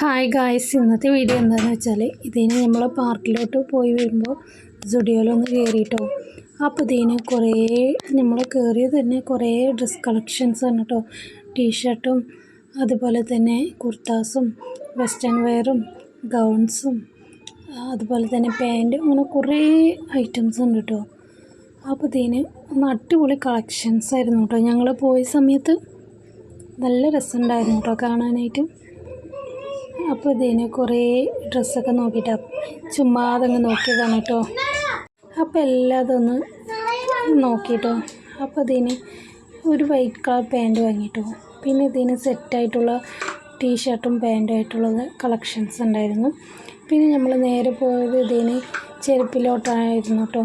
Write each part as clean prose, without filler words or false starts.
Hi guys, ഇന്നത്തെ video എന്താണെന്ന് വെച്ചാൽ ഇതിന് നമ്മൾ പാർക്കിലോട്ട് പോയി വരുമ്പോൾ സ്റ്റുഡിയോയിലൊന്ന് കയറിയിട്ടോ. അപ്പോൾ ഇതിന് കുറേ നമ്മൾ കയറിയത് തന്നെ കുറേ ഡ്രസ് കളക്ഷൻസ് ആണ് കേട്ടോ. ടീഷർട്ടും അതുപോലെ തന്നെ കുർത്താസും വെസ്റ്റേൺ വെയറും ഗൗൺസും അതുപോലെ തന്നെ പാൻറ്റും അങ്ങനെ കുറേ ഐറ്റംസ് ഉണ്ട് കേട്ടോ. അപ്പോൾ ഇതിന് അടിപൊളി കളക്ഷൻസ് ആയിരുന്നു കേട്ടോ. ഞങ്ങൾ പോയ സമയത്ത് നല്ല രസമുണ്ടായിരുന്നു കേട്ടോ കാണാനായിട്ട്. അപ്പോൾ ഇതിന് കുറേ ഡ്രസ്സൊക്കെ നോക്കിയിട്ടാണ് ചുമ്മാ അതങ്ങ് നോക്കിയതാണ് കേട്ടോ. അപ്പോൾ എല്ലാതൊന്ന് നോക്കിയിട്ടോ. അപ്പോൾ ഇതിന് ഒരു വൈറ്റ് കളർ പാൻറ്റ് വാങ്ങിയിട്ടോ. പിന്നെ ഇതിന് സെറ്റായിട്ടുള്ള ടീഷർട്ടും പാൻറ്റുമായിട്ടുള്ളത് കളക്ഷൻസ് ഉണ്ടായിരുന്നു. പിന്നെ നമ്മൾ നേരെ പോയത് ഇതിന് ചെരുപ്പിലോട്ടായിരുന്നു കേട്ടോ.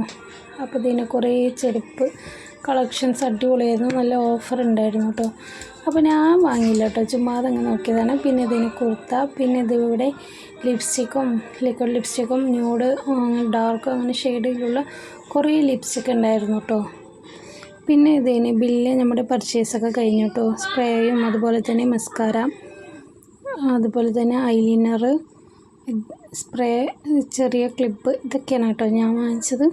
അപ്പോൾ ഇതിന് കുറേ ചെരുപ്പ് കളക്ഷൻസ് അടിപൊളിയായിരുന്നു, നല്ല ഓഫർ ഉണ്ടായിരുന്നു കേട്ടോ. അപ്പോൾ ഞാൻ വാങ്ങിയില്ല കേട്ടോ, ചുമ്മാ അതങ്ങ് നോക്കിയതാണ്. പിന്നെ ഇതിന് കുർത്ത, പിന്നെ ഇതിവിടെ ലിപ്സ്റ്റിക്കും ലിക്വിഡ് ലിപ്സ്റ്റിക്കും ന്യൂഡ് ഡാർക്ക് അങ്ങനെ ഷെയ്ഡിലുള്ള കുറേ ലിപ്സ്റ്റിക് ഉണ്ടായിരുന്നു കേട്ടോ. പിന്നെ ഇതിന് ബില്ല് നമ്മുടെ പർച്ചേസൊക്കെ കഴിഞ്ഞു കേട്ടോ. സ്പ്രേയും അതുപോലെ തന്നെ മസ്കാര, അതുപോലെ തന്നെ ഐലൈനർ, സ്പ്രേ, ചെറിയ ക്ലിപ്പ്, ഇതൊക്കെയാണ് കേട്ടോ ഞാൻ വാങ്ങിച്ചത്.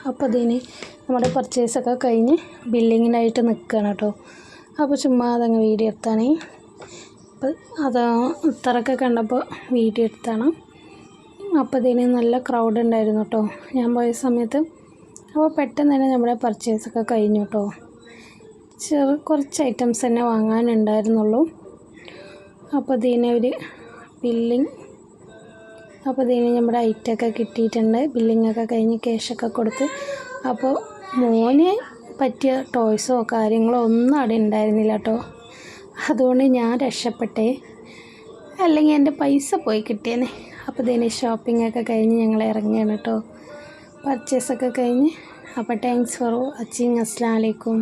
അപ്പോൾ ഇതിന് നമ്മുടെ പർച്ചേസൊക്കെ കഴിഞ്ഞ് ബില്ലിങ്ങിനായിട്ട് നിൽക്കുകയാണ് കേട്ടോ. അപ്പോൾ ചുമ്മാ അതങ്ങ് വീഡിയോ എടുത്താണ്. അപ്പോൾ അത് ഇത്രയൊക്കെ കണ്ടപ്പോൾ വീഡിയോ എടുത്താണ്. അപ്പോൾ ഇതിന് നല്ല ക്രൗഡ് ഉണ്ടായിരുന്നു കേട്ടോ ഞാൻ പോയ സമയത്ത്. അപ്പോൾ പെട്ടെന്ന് തന്നെ നമ്മുടെ പർച്ചേസൊക്കെ കഴിഞ്ഞു കേട്ടോ. കുറച്ച് ഐറ്റംസ് തന്നെ വാങ്ങാനുണ്ടായിരുന്നുള്ളൂ. അപ്പോൾ ഇതിന് ഒരു ബില്ലിങ്, അപ്പോൾ ഇതിന് നമ്മുടെ ഐറ്റമൊക്കെ കിട്ടിയിട്ടുണ്ട്. ബില്ലിങ്ങൊക്കെ കഴിഞ്ഞ് ക്യാഷൊക്കെ കൊടുത്ത്. അപ്പോൾ മോന് പറ്റിയ ടോയ്സോ കാര്യങ്ങളോ ഒന്നും അവിടെ ഉണ്ടായിരുന്നില്ല കേട്ടോ. അതുകൊണ്ട് ഞാൻ രക്ഷപ്പെട്ടേ, അല്ലെങ്കിൽ എൻ്റെ പൈസ പോയി കിട്ടിയേനെ. അപ്പോൾ ഇതിന് ഷോപ്പിങ്ങൊക്കെ കഴിഞ്ഞ് ഞങ്ങൾ ഇറങ്ങിയാണ് കേട്ടോ, പർച്ചേസൊക്കെ കഴിഞ്ഞ്. അപ്പോൾ താങ്ക്സ് ഫോർ വാച്ചിങ്. അസ്സലാമു അലൈക്കും.